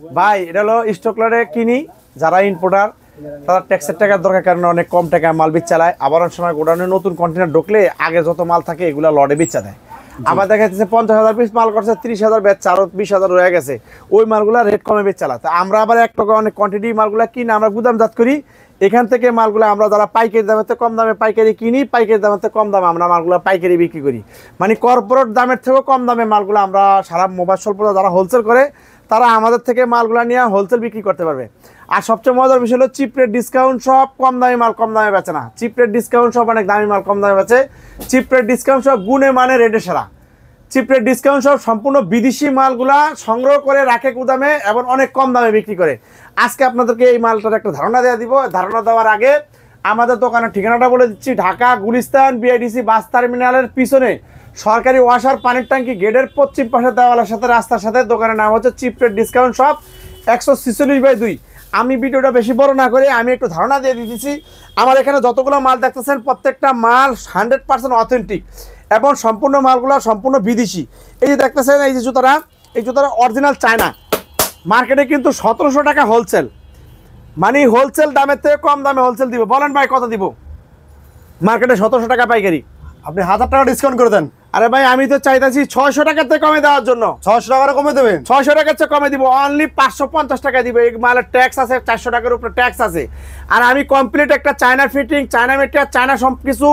ভাই এটা হলো স্টক লটে কিনি, যারা ইম্পোর্টার তারা ট্যাক্সের টাকার দরকার কারণে অনেক কম টাকায় মাল বেচা লায়। আবার অনেক সময় গোডাউনে নতুন কন্টেনার ঢুকলে আগে যত মাল থাকে এগুলো লটে বেচা দেয়। আবার দেখা যাচ্ছে 50,000 পিস মাল করছে, 30,000 বেচছে, আরো 20,000 রয়ে গেছে, ওই মালগুলা রেট কমে বেচা লায়। আমরা আবার এক টাকা অনেক কোয়ান্টিটি মালগুলা কিনে আমরা গুদামজাত করি। এখান থেকে মালগুলো আমরা যারা পাইকারি দামের কম দামে পাইকারি কিনি, পাইকারি দামের কম দামে আমরা মালগুলো পাইকারি বিক্রি করি। মানে কর্পোরেট দামের থেকেও কম দামে মালগুলো আমরা সারা মোবাইল স্বল্পতা যারা হোলসেল করে তারা আমাদের থেকে মালগুলো নিয়ে হোলসেল বিক্রি করতে পারবে। আর সবচেয়ে মজার বিষয় হলো চিপ রেট ডিসকাউন্ট সব কম দামি মাল কম দামে বেচে না, চিপ রেট ডিসকাউন্ট সব অনেক দামি মাল কম দামে বেচে। চিপ রেট ডিসকাউন্ট সব গুণে মানে রেটে সেরা। চিপ রেট ডিসকাউন্ট সব সম্পূর্ণ বিদেশি মালগুলা সংগ্রহ করে রাখে গুদামে এবং অনেক কম দামে বিক্রি করে। আজকে আপনাদেরকে এই মালটার একটা ধারণা দেওয়া দিব। ধারণা দেওয়ার আগে আমাদের দোকানের ঠিকানাটা বলে দিচ্ছি। ঢাকা গুলিস্তান বিআইডিসি বাস টার্মিনালের পিছনে সরকারি ওয়াসার পানির ট্যাঙ্কি গেটের পশ্চিম পাশে দেওয়ালের সাথে রাস্তার সাথে দোকানের নাম হচ্ছে চিপ রেট ডিসকাউন্ট শপ 146/2। আমি ভিডিওটা বেশি বড় না করে আমি একটু ধারণা দিয়ে দিতেছি। আমার এখানে যতগুলো মাল দেখতেছেন প্রত্যেকটা মাল 100% অথেন্টিক এবং সম্পূর্ণ মালগুলো সম্পূর্ণ বিদেশি। এই যে দেখতেছেন এই যে জুতাটা, এই জুতাটা অরিজিনাল চায়না। মার্কেটে কিন্তু 1700 টাকা হোলসেল, মানে হোলসেল দামের থেকে কম দামে হোলসেল দিব। বলেন ভাই কত দিব? মার্কেটে 1700 টাকা পাইকারি, আপনি 1000 টাকা ডিসকাউন্ট করে দেন। আরে ভাই আমি তো চাইতেছি 600 টাকার থেকে কমে দেওয়ার জন্য। 600 টাকা কমে দেবেন? 600 টাকার চেয়ে কমে দিব, অনলি 550 টাকা দিব। এই মালের ট্যাক্স আছে 400 টাকার উপরে ট্যাক্স আছে। আর আমি কমপ্লিট একটা China fitting, China material, China সব কিছু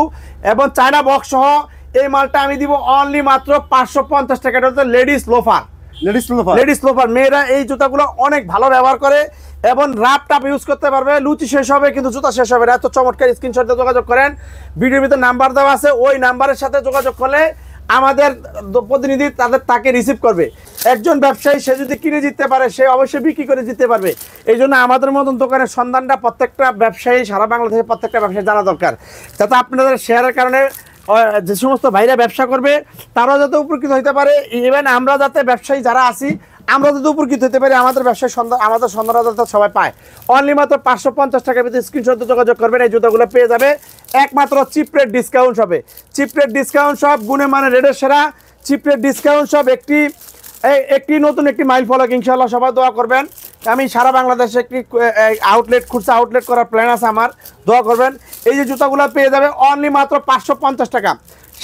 এবং চায়না বক্স সহ এই মালটা আমি দিব অনলি মাত্র 550 টাকা। এটা হচ্ছে লেডিস লোফার। লেডিস লোফার মেয়েরা এই জুতাগুলো অনেক ভালো ব্যবহার করে এবং রাপ টাপ ইউজ করতে পারবে। লুচি শেষ হবে কিন্তু জুতা শেষ হবে না। এত চমৎকার স্ক্রিনশট দিয়ে যোগাযোগ করেন। ভিডিওর ভিতরে নাম্বার দেওয়া আছে, ওই নাম্বারের সাথে যোগাযোগ করলে আমাদের প্রতিনিধি তাকে রিসিভ করবে। একজন ব্যবসায়ী সে যদি কিনে জিততে পারে সে অবশ্যই বিক্রি করে জিততে পারবে। এই জন্য আমাদের মতন দোকানের সন্ধানটা প্রত্যেকটা ব্যবসায়ী সারা বাংলাদেশে প্রত্যেকটা ব্যবসায়ী জানা দরকার, যাতে আপনাদের শেয়ারের কারণে যে সমস্ত ভাইরা ব্যবসা করবে তারাও যাতে উপকৃত হতে পারে। ইভেন আমরা যাতে ব্যবসায়ী যারা আছি আমরা যাতে উপকৃত হতে পারি, আমাদের ব্যবসায় আমাদের সন্ধানটা যাতে সবাই পায়। অনলি মাত্র 550 টাকার ভিতরে স্ক্রিনশট যোগাযোগ করবেন। এই জুতোগুলো পেয়ে যাবে একমাত্র চিপ রেট ডিসকাউন্ট শপে। চিপ রেট ডিসকাউন্ট শপ গুণে মানে রেটের সেরা। চিপ রেট ডিসকাউন্ট শপ একটি নতুন একটি মাইল ফলক, ইনশাআল্লাহ সবাই দোয়া করবেন। আমি সারা বাংলাদেশে একটি আউটলেট, খুচরা আউটলেট করার প্ল্যান আছে আমার, দোয়া করবেন। এই যে জুতাগুলো পেয়ে যাবে অনলি মাত্র 550 টাকা।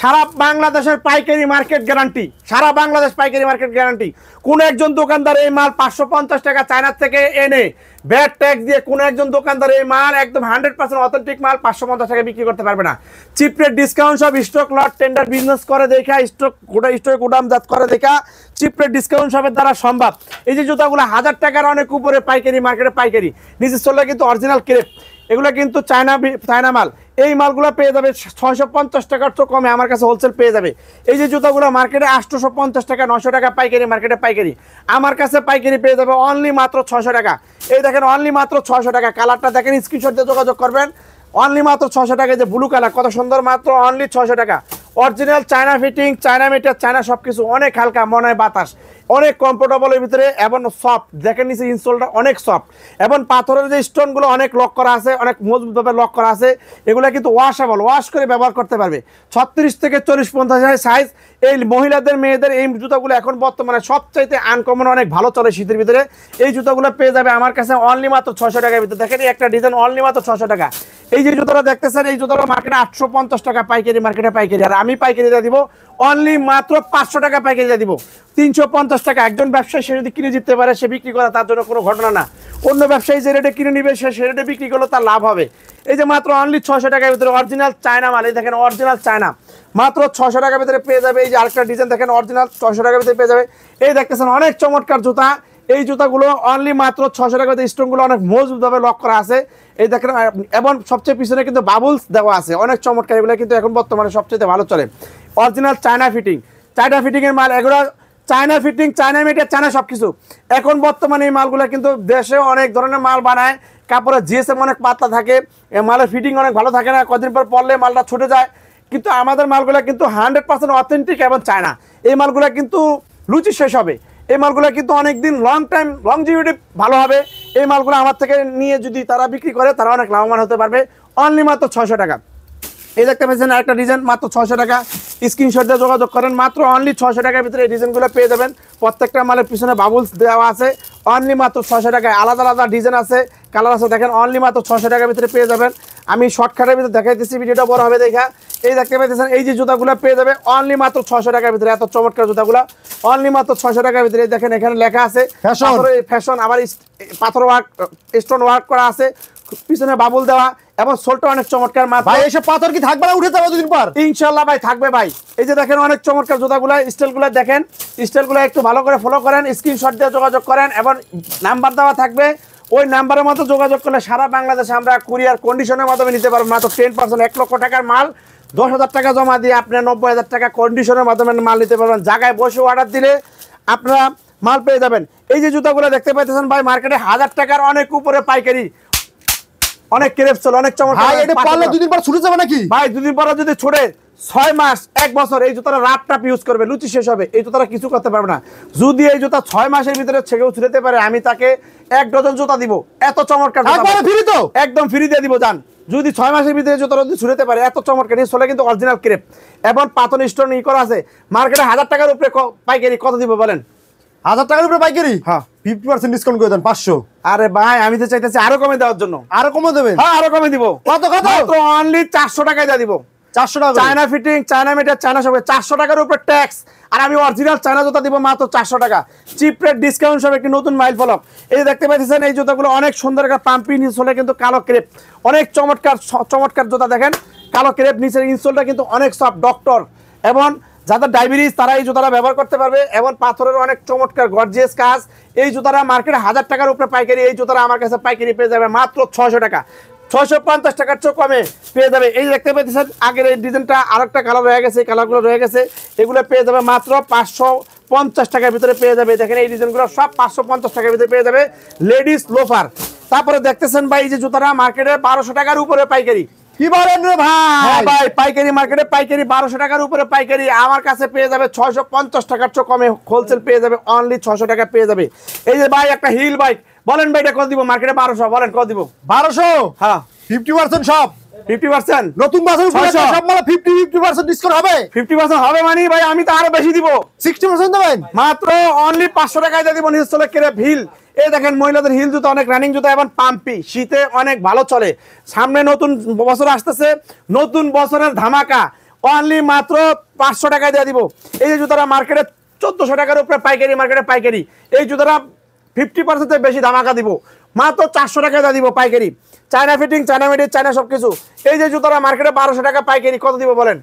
সারা বাংলাদেশের পাইকারি মার্কেট গ্যারান্টি, সারা বাংলাদেশ পাইকারি মার্কেট গ্যারান্টি। কোন একজন দোকানদার এই মাল 550 টাকা চায়নার থেকে এনে ব্যাড ট্যাক্স দিয়ে কোন একজন দোকানদার এই মাল একদম 100% অথেন্টিক মাল 550 টাকা বিক্রি করতে পারবে না। চিপ রেট ডিসকাউন্ট সব স্টক লট টেন্ডার বিজনেস করে দেখা, স্টক গোদামজাত করে দেখা চিপ রেট ডিসকাউন্ট শপের দ্বারা সম্ভব। এই যে জুতাগুলো 1000 টাকার অনেক উপরে পাইকারি মার্কেটে পাইকারি, নিচে চললে কিন্তু অরিজিনাল ক্রেপ, এগুলো কিন্তু চায়না মাল। এই মালগুলো পেয়ে যাবে 650 টাকার তো কমে আমার কাছে হোলসেল পেয়ে যাবে। এই যে জুতাগুলো মার্কেটে 850 টাকা 900 টাকা পাইকারি, মার্কেটে পাইকারি, আমার কাছে পাইকারি পেয়ে যাবে অনলি মাত্র 600 টাকা। এই দেখেন অনলি মাত্র 600 টাকা। কালারটা দেখেন, স্ক্রিনশট দিয়ে যোগাযোগ করবেন। অনলি মাত্র 600 টাকা। যে ব্লু কালার কত সুন্দর, মাত্র অনলি 600 টাকা। Original China fitting, China material, China সব কিছু, অনেক হালকা, মনে হয় বাতাস, অনেক কমফোর্টেবলের ভিতরে এবং সফট। দেখেন নিচে ইনসোলটা অনেক সফট এবং পাথরের যে স্টোনগুলো অনেক লক করা আছে, অনেক মজবুতভাবে লক করা আছে। এগুলো কিন্তু ওয়াশেবল, ওয়াশ করে ব্যবহার করতে পারবে। 36 থেকে 40-50 সাইজ। এই মহিলাদের মেয়েদের এই জুতাগুলো এখন বর্তমানে সবচাইতে আনকমন, অনেক ভালো চলে শীতের ভিতরে। এই জুতাগুলো পেয়ে যাবে আমার কাছে অনলি মাত্র 600 টাকার ভিতরে। দেখেন একটা ডিজাইন অনলি মাত্র 600 টাকা। এই যে জুতোটা দেখতেছেন এই জুতোটা মার্কেটে 850 টাকা পাইকারি, মার্কেটে পাইকারি। আর আমি পাইকারি দিয়ে দিব অনলি মাত্র 500 টাকা পাইকারি দিয়ে দিব। 350 টাকা। একজন ব্যবসায়ী সে যদি কিনে জিততে পারে সে বিক্রি করা তার জন্য কোনো ঘটনা না। অন্য ব্যবসায়ী যে রেটে কিনে নিবে সে রেটে বিক্রি করলে তার লাভ হবে। এই যে মাত্র অনলি 600 টাকার ভিতরে অরিজিনাল চায়না মাল। এই দেখেন অরিজিনাল চায়না, মাত্র 600 টাকার ভিতরে পেয়ে যাবে। এই যে আরেকটা ডিজাইন দেখেন অরিজিনাল 600 টাকার ভিতরে পেয়ে যাবে। এই দেখতেছেন অনেক চমৎকার জুতা। এই জুতাগুলো অনলি মাত্র 600 টাকা। স্টোনগুলো অনেক মজবুতভাবে লক করা আছে, এই দেখেন। এবং সবচেয়ে পিছনে কিন্তু বাবলস দেওয়া আছে, অনেক চমৎকার। এগুলো কিন্তু এখন বর্তমানে সবচেয়ে ভালো চলে। অরিজিনাল চায়না ফিটিং, চায়না ফিটিংয়ের মাল এগুলো। China fitting, China material, China সব কিছু। এখন বর্তমানে এই মালগুলো কিন্তু দেশে অনেক ধরনের মাল বানায়, কাপড়ের জিএসএম অনেক পাতলা থাকে, মালের ফিটিং অনেক ভালো থাকে না, কদিন পর পরলে মালটা ছুটে যায়। কিন্তু আমাদের মালগুলো কিন্তু 100% অথেন্টিক এবং চায়না। এই মালগুলো কিন্তু লুচি শেষ হবে। এই মালগুলো কিন্তু অনেক দিন লং টাইম লংজিভিটি ভালো হবে। এই মালগুলো আমার থেকে নিয়ে যদি তারা বিক্রি করে তারা অনেক লাভবান হতে পারবে। অনলি মাত্র 600 টাকা। এই দেখতে পাচ্ছেন আরেকটা ডিজাইন, মাত্র 600 টাকা। স্ক্রিনশট দিয়ে যোগাযোগ করেন। মাত্র অনলি 600 টাকার ভিতরে এই ডিজাইনগুলো পেয়ে যাবেন। প্রত্যেকটা মালের পিছনে বাবলস দেওয়া আছে, অনলি মাত্র 600 টাকায়। আলাদা আলাদা ডিজাইন আছে, কালার আছে, দেখেন অনলি মাত্র 600 টাকার ভিতরে পেয়ে যাবেন। আমি শর্টকাটের ভিতরে দেখাইতেছি, ভিডিওটা বড় হবে দেখা। এই দেখতে পাইতেছেন এই যে জুতাগুলো পেয়ে যাবে অনলি মাত্র 600 টাকার ভিতরে। এত চমৎকার জুতাগুলো অনলি মাত্র 600 টাকার ভিতরে। দেখেন এখানে লেখা আছে ফ্যাশন, আবার পাথর ওয়ার্ক, স্টোন ওয়ার্ক করা আছে, পিছনে বাবুল দেওয়া, এবং সোলটা অনেক চমৎকার। ভাই এসব পাথর কি থাকবে না, উঠে যাবে দুদিন পর? ইনশাআল্লাহ ভাই থাকবে ভাই। এই যে দেখেন অনেক চমৎকার জুতাগুলো, স্টাইলগুলো দেখেন, স্টাইলগুলো একটু ভালো করে ফলো করেন, স্ক্রিনশট দিয়ে যোগাযোগ করেন, এবং নাম্বার দেওয়া থাকবে, ওই নাম্বারের মতো যোগাযোগ করলে সারা বাংলাদেশে আমরা কুরিয়ার কন্ডিশনের মাধ্যমে নিতে পারবো। মাত্র 10%, 1 লক্ষ টাকার মাল 10,000 টাকা জমা দিয়ে আপনি 90,000 টাকা কন্ডিশনের মাধ্যমে মাল নিতে পারবেন। জায়গায় বসে অর্ডার দিলে আপনারা মাল পেয়ে যাবেন। এই যে জুতাগুলো দেখতে পাইতেছেন ভাই, মার্কেটে 1000 টাকার অনেক উপরে পাইকারি, অনেক ক্রেপ চলে, অনেক চমৎকার। ভাই এটা পারলে দুদিন পর ছুটে যাবে নাকি? ভাই দুদিন পর যদি ছুটে 6 মাস 1 বছর এই জুতাটা রাপ টাপ ইউজ করবে, লুচি শেষ হবে, এই জুতাটা কিছু করতে পারবে না। যদি এই জুতা 6 মাসের ভিতরে ছেকেও ছুটাতে পারে, আমি তাকে 1 ডজন জুতা দিব। এত চমৎকার ফ্রি তো, একদম ফ্রি দিয়ে দিব জান। যদি 6 মাসের ভিতরে জুতা যদি ছুটাতে পারে, এত চমৎকার। নিয়ে চলে কিন্তু অরিজিনাল ক্রেপ এবং পাতন স্টোন ই করা আছে। মার্কেটে 1000 টাকার উপরে পাইকারি কত দিব বলেন? 1000 টাকার উপরে পাইকারি? হ্যাঁ 50% ডিসকাউন্ট করে দেন, 500। আরে ভাই আমি তো চাইতেছি আরো কমে দেওয়ার জন্য। আরো কমে দেবেন? হ্যাঁ আরো কমে দিব। কত কত? মাত্র অনলি 400 টাকায় দিয়ে দিব। 400 টাকা? China fitting, China metre, China সব 400 টাকার উপর ট্যাক্স। আর আমি অরিজিনাল চায়না জুতা দিব মাত্র 400 টাকা। চিপ রেট ডিসকাউন্ট সব একটি নতুন মাইল ফলক। এই যে দেখতে পাচ্ছেন এই জুতাগুলো অনেক সুন্দর, একটা পাম্পি নিচ হলে কিন্তু কালো ক্রেপ, অনেক চমৎকার চমৎকার জুতা। দেখেন কালো ক্রেপ, নিচের ইনসোলটা কিন্তু অনেক সফট, ডক্টর, এবং যাদের ডায়াবেটিস তারা এই জুতাটা ব্যবহার করতে পারবে। এবং পাথরের অনেক চমৎকার গর্জিয়াস কাজ। এই জুতাটা মার্কেটে 1000 টাকার উপরে পাইকারি, এই জুতাটা আমার কাছে পাইকারি পেয়ে যাবে মাত্র 600 টাকা। 650 টাকার চেয়ে কমে পেয়ে যাবে। এই দেখতে পাচ্ছেন আগের এই ডিজাইনটা আরেকটা কালার রয়ে গেছে, এই কালারগুলো রয়ে গেছে, এগুলো পেয়ে যাবে মাত্র 550 টাকার ভিতরে পেয়ে যাবে। দেখেন এই ডিজাইনগুলো সব 550 টাকার ভিতরে পেয়ে যাবে। Ladies loafer. তারপরে দেখতেছেন ভাই এই যে জুতাটা মার্কেটে 1200 টাকার উপরে পাইকারি। কি বলেন রে ভাই? হ্যাঁ ভাই পাইকারি, মার্কেটে পাইকারি 1200 টাকার উপরে পাইকারি আমার কাছে পেয়ে যাবে 650 টাকার চেয়ে কমে হোলসেল পেয়ে যাবে, অনলি 600 টাকা পেয়ে যাবে। এই যে ভাই একটা হিল বাইক, বলেন ভাই এটা কত দিব? মার্কেটে 1200, বলেন কত দিব? 1200? হ্যাঁ 50% সব, 50%। নতুন বছর সব মাল 50% ডিসকাউন্ট হবে। 50% হবে মানে ভাই আমি তো আরো বেশি দিব, 60% দেবেন। মাত্র অনলি 500 টাকায় দিয়ে দিব। নিচে চলে কেরে হিল। এই দেখেন মহিলাদের হিল জুতা, অনেক রানিং জুতা এবং পাম্পি, শীতে অনেক ভালো চলে। সামনে নতুন বছর আসতেছে, নতুন বছরের ধামাকা, অনলি মাত্র 500 টাকায় দিয়ে দিব। এই যে জুতাটা মার্কেটে 1400 টাকার উপরে পাইকারি, মার্কেটে পাইকারি। এই জুতাটা 50% বেশি ধামাকা দিব, মাত্র 400 টাকায় দিয়ে দিব পাইকারি। China fitting, China made, China সবকিছু। এই যে জুতাটা মার্কেটে 1200 টাকা পাইকারি, কত দিব বলেন?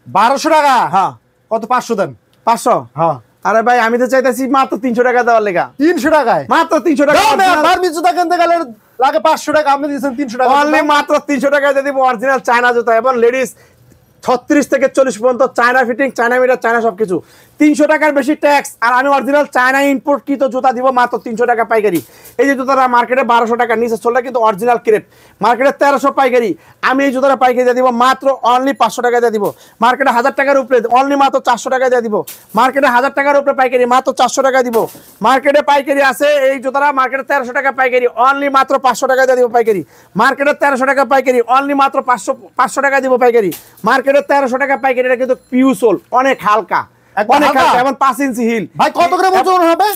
1200 টাকা? হ্যাঁ। কত? 500 দেন। 500? হ্যাঁ। আরে ভাই আমি তো চাইতেছি মাত্র 300 টাকা দেওয়ার লেগা। 300 টাকায়? মাত্র 300 টাকা। বার্মি জুতা কিনতে গেলে লাগে 500 টাকা, আপনি দিয়েছেন 300 টাকা। অনলি মাত্র 300 টাকায় দিয়ে দিব অরিজিনাল চায়না জুতা এবং লেডিস 36 থেকে 40 পর্যন্ত, China fitting, China metre, China সবকিছু। 300 টাকার বেশি ট্যাক্স। আর আমি অরিজিনাল চায়না ইম্পোর্ট কৃত জুতা দিব মাত্র 300 টাকা পাইকারি। এই যে জুতাটা মার্কেটে 1200 টাকা, নিচে চললে কিন্তু অরিজিনাল ক্রেপ, মার্কেটে 1300 পাইকারি। আমি এই জুতাটা পাইকারি দিয়ে দিব মাত্র অনলি 500 টাকা দিয়ে দিব। মার্কেটে 1000 টাকার উপরে অনলি মাত্র 400 টাকা দিয়ে দিব। মার্কেটে 1000 টাকার উপরে পাইকারি মাত্র 400 টাকা দিব। মার্কেটে পাইকারি আছে এই জুতাটা মার্কেটে 1300 টাকা পাইকারি, অনলি মাত্র 500 টাকা দিয়ে দিব পাইকারি। মার্কেটে 1300 টাকা পাইকারি, অনলি মাত্র 500 টাকা দিব পাইকারি। মার্কেটে 1300 টাকা পাইকারি। এটা কিন্তু পিউসোল, অনেক হালকা, অনেক হালকা, এবং 5 ইঞ্চি হিল। ভাই কত গ্রাম ওজন হবে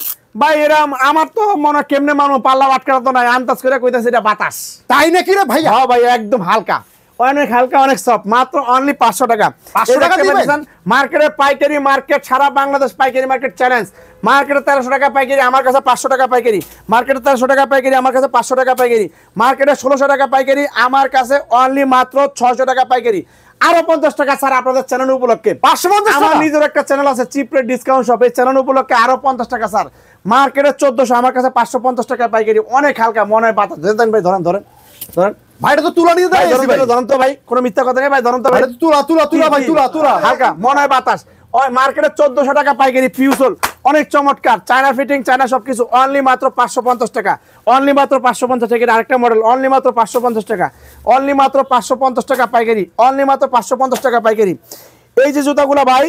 ভাই? এরা আমার তো মনে হয় কেমনে মানুষ পাল্লা আটকানো তো নাই, আন্দাজ করে কইতাছে এটা বাতাস। তাই নাকি রে ভাই? হ্যাঁ ভাই একদম হালকা, অনেক হালকা, অনেক সফট, মাত্র অনলি 500 টাকা। 500 টাকা দিবেন? মার্কেটে পাইকারি, মার্কেট সারা বাংলাদেশ পাইকারি মার্কেট চ্যালেঞ্জ। মার্কেটে 1300 টাকা পাইকারি, আমার কাছে 500 টাকা পাইকারি। মার্কেটে 1300 টাকা পাইকারি, আমার কাছে 500 টাকা পাইকারি। মার্কেটে 1600 টাকা পাইকারি, আমার কাছে অনলি মাত্র 600 টাকা পাইকারি। আরো 50 টাকা স্যার আপনাদের চ্যানেল উপলক্ষে। 550? আমার নিজের একটা চ্যানেল আছে চিপ রেট ডিসকাউন্ট শপ, এই চ্যানেল উপলক্ষে আরো 50 টাকা স্যার। মার্কেটে 1400, আমার কাছে 550 টাকা পাইকারি, অনেক হালকা, মনে হয় বাতাস। দেন ভাই, ধরেন ধরেন ধরেন ভাই, এটা তো তুলা নিয়ে দেয়। ধরেন তো ভাই, কোনো মিথ্যা কথা নেই ভাই, ধরেন তো ভাই। তুলা তুলা তুলা ভাই, তুলা তুলা, হালকা, মনে হয় বাতাস। ওই মার্কেটে 1400 টাকা পাইকারি, পিউসোল, অনেক চমৎকার, চায়না ফিটিং, চায়না সবকিছু, অনলি মাত্র 550 টাকা, অনলি মাত্র 550 টাকা। আরেকটা মডেল, অনলি মাত্র 550 টাকা, অনলি মাত্র 550 টাকা পাইকারি, অনলি মাত্র 550 টাকা পাইকারি। এই যে জুতাগুলো ভাই,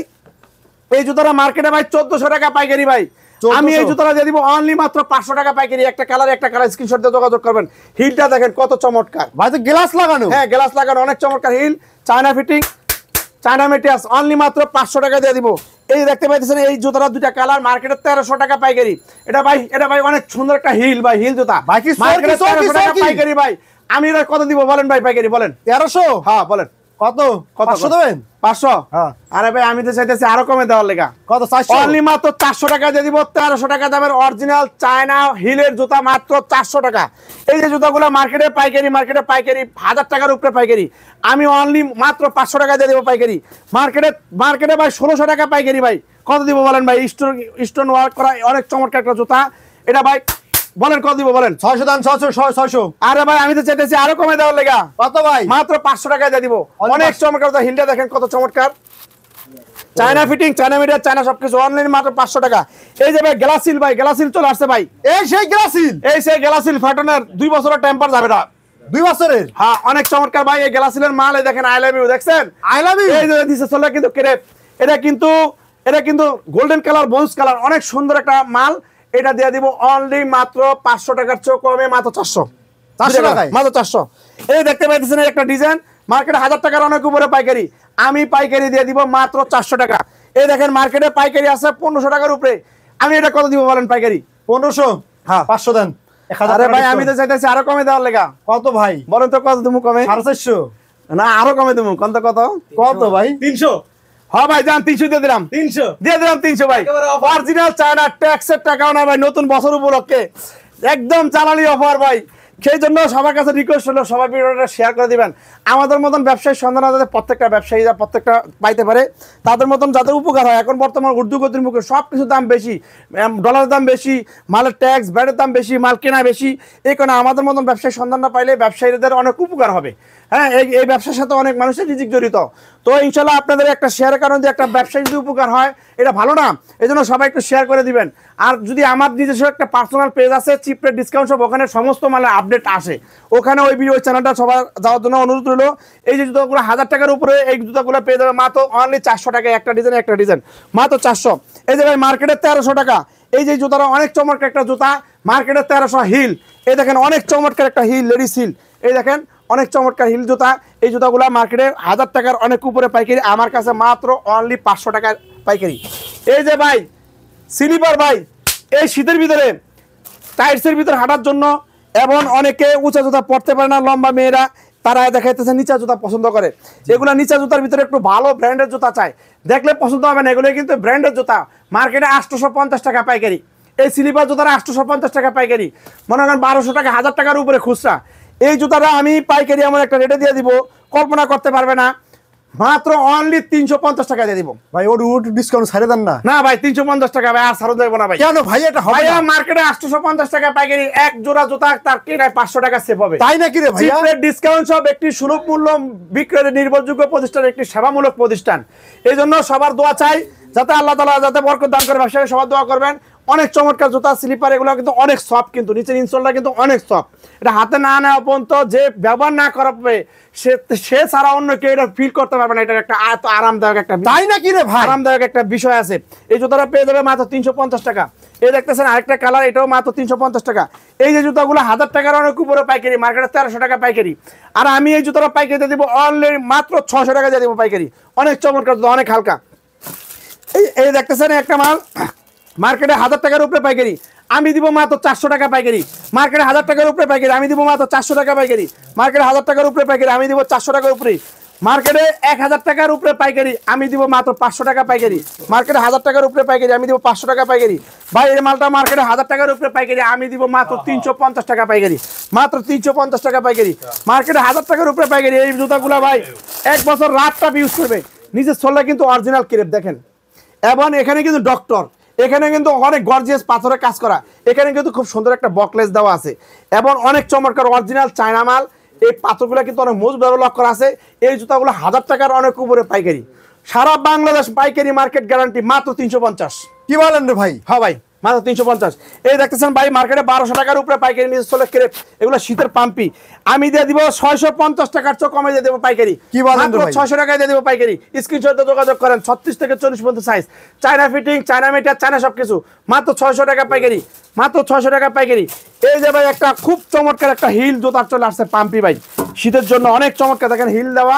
এই জুতাটা মার্কেটে ভাই 1400 টাকা পাইকারি ভাই। আমি এই জুতাটা দিয়ে দিব অনলি মাত্র 500 টাকা পাইকারি। একটা কালার, স্ক্রিনশট দিয়ে যোগাযোগ করবেন। হিলটা দেখেন কত চমৎকার ভাই, তো গ্লাস লাগানো। হ্যাঁ গ্লাস লাগানো, অনেক চমৎকার heel, China fitting, China materials, only মাত্র 500 টাকা দিয়ে দিব। এই দেখতে পাইতেছেন এই জুতার দুইটা কালার, মার্কেটে 1300 টাকা পাইকারি। এটা ভাই অনেক সুন্দর একটা হিল ভাই, হিল জুতা ভাই কি মার্কেটে 1300 টাকা পাইকারি ভাই। আমি এটা কত দিব বলেন ভাই পাইকারি বলেন? 1300। হ্যাঁ বলেন কত? 500 দেবেন? 500? হ্যাঁ। আরে ভাই আমি তো চাইতেছি আরো কমে দেওয়ার লেগা। কত? 400? অনলি মাত্র 400 টাকা দিয়ে দিব। 1300 টাকা দামের অরিজিনাল চায়না হিলের জুতা মাত্র 400 টাকা। এই যে জুতাগুলো মার্কেটে পাইকারি 1000 টাকার উপরে পাইকারি, আমি অনলি মাত্র 500 টাকা দিয়ে দিব পাইকারি। মার্কেটে ভাই 1600 টাকা পাইকারি ভাই। কত দিব বলেন ভাই? স্টোন ওয়ার্ক করা অনেক চমৎকার একটা জুতা। এটা ভাই বলেন কত দিব বলেন? 600 দাম, 600। আরে ভাই আমি তো চাইতেছি আরো কমে দেওয়ার লেগা। কত ভাই? মাত্র 500 টাকা দিয়ে দিব। অনেক চমৎকার হিলটা দেখেন কত চমৎকার, China fitting, China media, China সবকিছু, অনলাইন মাত্র 500 টাকা। এই যে ভাই গ্লাসিল, ভাই গ্লাসিল চলে আসছে ভাই। এই সেই গ্লাসিল ফাটনের 2 বছরের টেম্পার যাবে না, 2 বছরের। হ্যাঁ অনেক চমৎকার ভাই। এই গ্লাসিলের মাল এই দেখেন, আই লাভ ইউ দেখছেন, আই লাভ ইউ। এই যে দিছে চলে কিন্তু ক্রেপ, এটা কিন্তু গোল্ডেন কালার, ব্রোঞ্জ কালার, অনেক সুন্দর একটা মাল। এটা দিয়ে দিব অনলি মাত্র 500 টাকার চেয়ে কমে, মাত্র 400 টাকায়, মাত্র 400। এই দেখতে পাইতেছেন একটা ডিজাইন, মার্কেটে 1000 টাকার অনেক উপরে পাইকারি, আমি পাইকারি দিয়ে দিব মাত্র 400 টাকা। এই দেখেন মার্কেটে পাইকারি আছে 1500 টাকার উপরে, আমি এটা কত দিব বলেন পাইকারি? 1500। হ্যাঁ 500 দেন। আরে ভাই আমি তো চাইতেছি আরো কমে দেওয়ার লেগা। কত ভাই বলেন তো কত তুমি কমে? 450। না আরো কমে দেবো, কত কত ভাই? 300। হ্যাঁ ভাই যান 300 দিয়ে দিলাম, 300 দিয়ে দিলাম 300 ভাই। অরিজিনাল চায়না, ট্যাক্সের টাকাও না ভাই, নতুন বছর উপলক্ষে একদম জ্বালানি অফার ভাই। সেই জন্য সবার কাছে রিকোয়েস্ট হলো সবাই ভিডিওটা শেয়ার করে দিবেন। আমাদের মতন ব্যবসায়ী সন্ধান যাতে প্রত্যেকটা ব্যবসায়ীরা প্রত্যেকটা পাইতে পারে, তাদের মতন যাদের উপকার হয়। এখন বর্তমান ঊর্ধ্বগতির মুখে সব কিছুর দাম বেশি, ডলারের দাম বেশি, মালের ট্যাক্স ব্যাটের দাম বেশি, মাল কেনা বেশি। এই কারণে আমাদের মতন ব্যবসায়ী সন্ধানটা পাইলে ব্যবসায়ীদের অনেক উপকার হবে। হ্যাঁ এই ব্যবসার সাথে অনেক মানুষের রিজিক জড়িত। তো ইনশাল্লাহ আপনাদের একটা শেয়ারের কারণে যে একটা ব্যবসায়ী যদি উপকার হয়, এটা ভালো না? এই জন্য সবাই একটু শেয়ার করে দিবেন। আর যদি আমার নিজস্ব একটা পার্সোনাল পেজ আছে চিপ রেট ডিসকাউন্ট সব, ওখানে সমস্ত মালের আপডেট আসে, ওখানে ওই ভিডিও চ্যানেলটা সবার যাওয়ার জন্য অনুরোধ রইল। এই যে জুতাগুলো 1000 টাকার উপরে, এই জুতাগুলো পেয়ে যাবে মাত্র অনলি 400 টাকায়, একটা ডিজাইন মাত্র 400। এই যে ভাই মার্কেটে 1300 টাকা, এই যে জুতাটা অনেক চমৎকার একটা জুতা, মার্কেটে 1300 হিল। এই দেখেন অনেক চমৎকার একটা হিল, লেডিস হিল, এই দেখেন অনেক চমৎকার হিল জুতা। এই জুতাগুলো মার্কেটে 1000 টাকার অনেক উপরে পাইকারি, আমার কাছে মাত্র অনলি 500 টাকার পাইকারি। এই যে ভাই স্লিপার ভাই, এই শীতের ভিতরে টাইটসের ভিতরে হাঁটার জন্য, এবং অনেকে উঁচা জুতা পরতে পারে না, লম্বা মেয়েরা, তারা দেখাইতেছে নিচা জুতা পছন্দ করে। এগুলো নিচা জুতার ভিতরে একটু ভালো ব্র্যান্ডের জুতা চায়, দেখলে পছন্দ হবে না, এগুলো কিন্তু ব্র্যান্ডের জুতা। মার্কেটে 850 টাকা পাইকারি, এই স্লিপার জুতারা 850 টাকা পাইকারি, মনে করেন 1200 টাকা, 1000 টাকার উপরে খুচরা। এই জুতাটা আমি পাইকারি এমন একটা রেটে দিয়ে দিব, কল্পনা করতে পারবে না, মাত্র অনলি 350 টাকা দিয়ে দিব ভাই। ওর ডিসকাউন্ট ছাড়ে দেন না? না ভাই 350 টাকা ভাই, আর ছাড়ো দেবো না ভাই। কেন ভাই? এটা হবে না। মার্কেটে 850 টাকা পাইকারি, এক জোড়া জুতা তার কেনায় 500 টাকা সেভ হবে। তাই নাকি রে ভাই? ডিসকাউন্ট সব একটি সুলভ মূল্য বিক্রয়ের নির্ভরযোগ্য প্রতিষ্ঠান, একটি সেবামূলক প্রতিষ্ঠান। এই জন্য সবার দোয়া চাই, যাতে আল্লাহ তাআলা যাতে বরকত দান করে। ব্যবসায়ী সবার দোয়া করবেন। অনেক চমৎকার জুতা স্লিপার, এগুলো কিন্তু অনেক সফট, কিন্তু নিচের ইনসোলটা কিন্তু অনেক সফট। এটা হাতে না নেওয়া পর্যন্ত, যে ব্যবহার না করাবে সে ছাড়া অন্য কেউ এটা ফিল করতে পারবে না। এটা একটা এত আরামদায়ক একটা, তাই নাকি রে ভাই? আরামদায়ক একটা বিষয় আছে। এই জুতাটা পেয়ে যাবে মাত্র 350 টাকা। এই দেখতেছেন আরেকটা কালার, এটাও মাত্র 350 টাকা। এই যে জুতাগুলো 1000 টাকার অনেক উপরে পাইকারি, মার্কেটে 1300 টাকা পাইকারি, আর আমি এই জুতাটা পাইকারি দিব অনলি মাত্র 600 টাকা দিয়ে দিব পাইকারি। অনেক চমৎকার জুতা, অনেক হালকা। এই দেখতেছেন একটা মাল, মার্কেটে 1000 টাকার উপরে পাইকারি, আমি দিব মাত্র 400 টাকা পাইকারি। মার্কেটে 1000 টাকার উপরে পাইকারি, আমি দিব মাত্র 400 টাকা পাইকারি। মার্কেটে 1000 টাকার উপরে পাইকারি, আমি দিব 400 টাকার উপরে। মার্কেটে 1000 টাকার উপরে পাইকারি, আমি দিব মাত্র 500 টাকা পাইকারি। মার্কেটে 1000 টাকার উপরে পাইকারি, আমি দিব 500 টাকা পাইকারি। ভাই এই মালটা মার্কেটে 1000 টাকার উপরে পাইকারি, আমি দিব মাত্র 350 টাকা পাইকারি, মাত্র 350 টাকা পাইকারি। মার্কেটে 1000 টাকার উপরে পাইকারি। এই জুতাগুলা ভাই 1 বছর রাত টাপ ইউজ করবে। নিচের সোলটা কিন্তু অরিজিনাল ক্রেপ দেখেন, এবং এখানে কিন্তু ডক্টর, এখানে কিন্তু অনেক গর্জিয়াস পাথরের কাজ করা, এখানে কিন্তু খুব সুন্দর একটা বকলেস দেওয়া আছে, এবং অনেক চমৎকার অরিজিনাল চায়না মাল। এই পাথরগুলো কিন্তু অনেক মজবুত ব্যবহার করা আছে। এই জুতাগুলো 1000 টাকার অনেক উপরে পাইকারি, সারা বাংলাদেশ পাইকারি মার্কেট গ্যারান্টি, মাত্র 350। কি বলেন রে ভাই? হ্যাঁ ভাই মাত্র 350। এই দেখতেছেন ভাই মার্কেটে 1200 টাকার উপরে পাইকারি, নিচে চলে ক্রেপ, এগুলো শীতের পাম্পি, আমি দিয়ে দিব 650 টাকার চেয়ে কমে দিয়ে দেবো পাইকারি। কি বলেন ভাই? 600 টাকায় দিয়ে দেবো পাইকারি। স্ক্রিনশটে যোগাযোগ করেন, 36 থেকে 40 পর্যন্ত size, China fitting, China metre, China সবকিছু, মাত্র 600 টাকা পাইকারি, মাত্র 600 টাকা পাইকারি। এই যে ভাই একটা খুব চমৎকার একটা হিল জুতা চলে আসছে পাম্পি ভাই, শীতের জন্য অনেক চমৎকার, দেখেন হিল দেওয়া,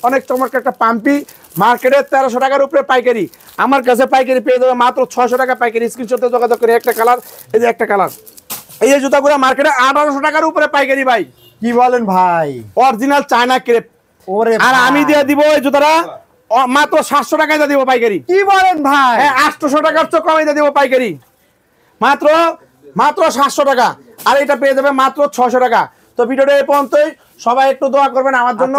অনেক চমৎকার একটা পাম্পি, মার্কেটে 1300 টাকার উপরে পাইকারি, আমার কাছে পাইকারি পেয়ে যাবে মাত্র 600 টাকা পাইকারি। স্ক্রিনশটে যোগাযোগ করে। একটা কালার, এই যে একটা কালার, এই যে জুতাগুলো মার্কেটে 1800 টাকার উপরে পাইকারি ভাই, কি বলেন ভাই? Original China crepe. ওরে আর আমি ভাই, দিয়ে দিব এই জুতাটা মাত্র 700 টাকায় দিয়ে দিব পাইকারি। কি বলেন ভাই? হ্যাঁ 800 টাকার চেয়ে কমে দিয়ে দিব পাইকারি, মাত্র 700 টাকা। আর এটা পেয়ে যাবে মাত্র 600 টাকা। তো ভিডিওটা এই পর্যন্তই, সবাই একটু দোয়া করবেন আমার জন্য।